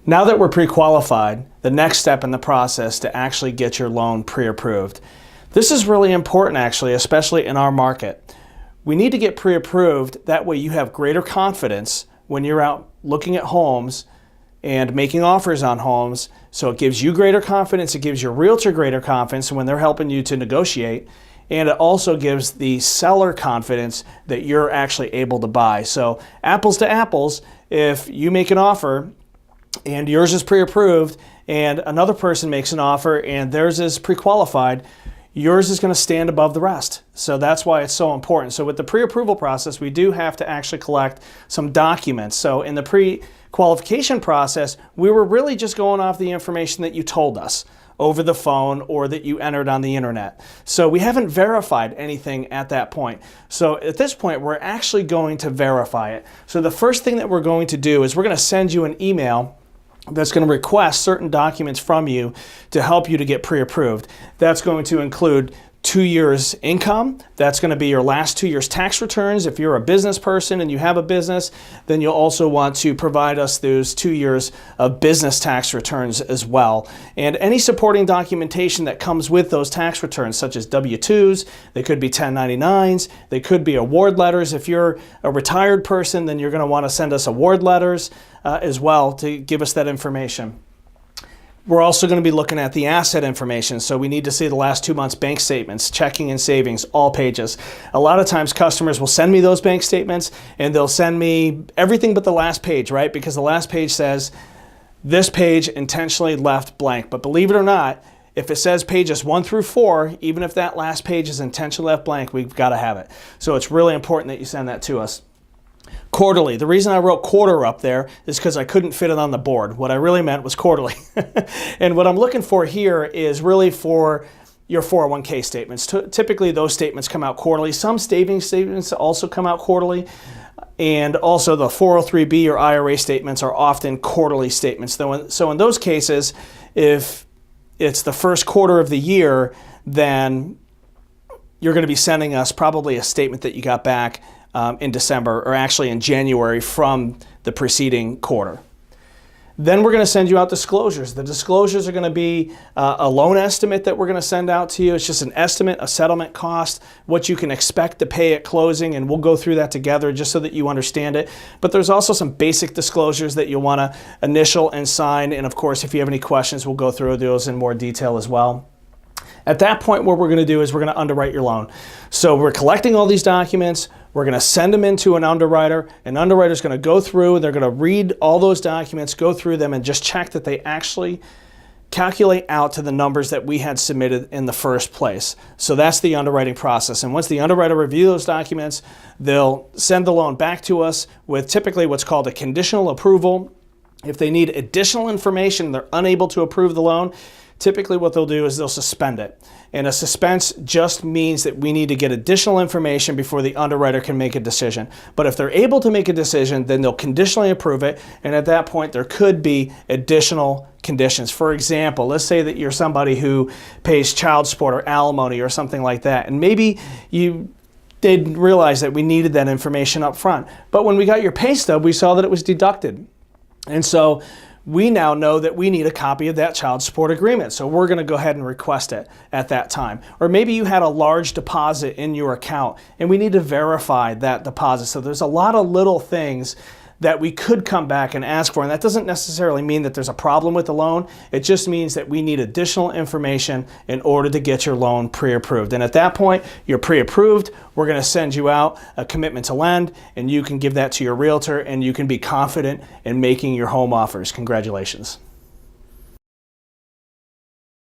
Now that we're pre-qualified, the next step in the process to actually get your loan pre-approved. This is really important actually, especially in our market. We need to get pre-approved, that way you have greater confidence when you're out looking at homes and making offers on homes. So it gives you greater confidence, it gives your realtor greater confidence when they're helping you to negotiate, and it also gives the seller confidence that you're actually able to buy. So apples to apples, if you make an offer and yours is pre-approved and another person makes an offer and theirs is pre-qualified, yours is going to stand above the rest. So that's why it's so important. So with the pre-approval process, we do have to actually collect some documents. So in the pre-qualification process, we were really just going off the information that you told us over the phone or that you entered on the internet. So we haven't verified anything at that point. So at this point, we're actually going to verify it. So the first thing that we're going to do is we're going to send you an email that's going to request certain documents from you to help you to get pre-approved. That's going to include 2 years income. That's going to be your last 2 years tax returns. If you're a business person and you have a business, then you'll also want to provide us those 2 years of business tax returns as well. And any supporting documentation that comes with those tax returns, such as W-2s, they could be 1099s, they could be award letters. If you're a retired person, then you're going to want to send us award letters as well to give us that information. We're also going to be looking at the asset information. So we need to see the last 2 months bank statements, checking and savings, all pages. A lot of times customers will send me those bank statements and they'll send me everything but the last page, right? Because the last page says this page intentionally left blank. But believe it or not, if it says pages 1 through 4, even if that last page is intentionally left blank, we've got to have it. So it's really important that you send that to us. Quarterly. The reason I wrote quarter up there is because I couldn't fit it on the board. What I really meant was quarterly. And what I'm looking for here is really for your 401k statements. Typically those statements come out quarterly. Some savings statements also come out quarterly. And also the 403b or IRA statements are often quarterly statements. So in those cases, if it's the first quarter of the year, then you're going to be sending us probably a statement that you got back in December, or actually in January from the preceding quarter. Then we're going to send you out disclosures. The disclosures are going to be a loan estimate that we're going to send out to you. It's just an estimate, a settlement cost, what you can expect to pay at closing, and we'll go through that together just so that you understand it. But there's also some basic disclosures that you'll want to initial and sign, and of course, if you have any questions, we'll go through those in more detail as well. At that point, what we're going to do is we're going to underwrite your loan. So we're collecting all these documents. We're going to send them into an underwriter. An underwriter is going to go through, they're going to read all those documents, go through them, and just check that they actually calculate out to the numbers that we had submitted in the first place. So that's the underwriting process. And once the underwriter reviews those documents, they'll send the loan back to us with typically what's called a conditional approval. If they need additional information, they're unable to approve the loan, typically what they'll do is they'll suspend it. And a suspense just means that we need to get additional information before the underwriter can make a decision. But if they're able to make a decision, then they'll conditionally approve it. And at that point, there could be additional conditions. For example, let's say that you're somebody who pays child support or alimony or something like that. And maybe you didn't realize that we needed that information up front. But when we got your pay stub, we saw that it was deducted. And so we now know that we need a copy of that child support agreement. So we're going to go ahead and request it at that time. Or maybe you had a large deposit in your account and we need to verify that deposit. So there's a lot of little things that we could come back and ask for. And that doesn't necessarily mean that there's a problem with the loan. It just means that we need additional information in order to get your loan pre-approved. And at that point, you're pre-approved. We're going to send you out a commitment to lend, and you can give that to your realtor, and you can be confident in making your home offers. Congratulations.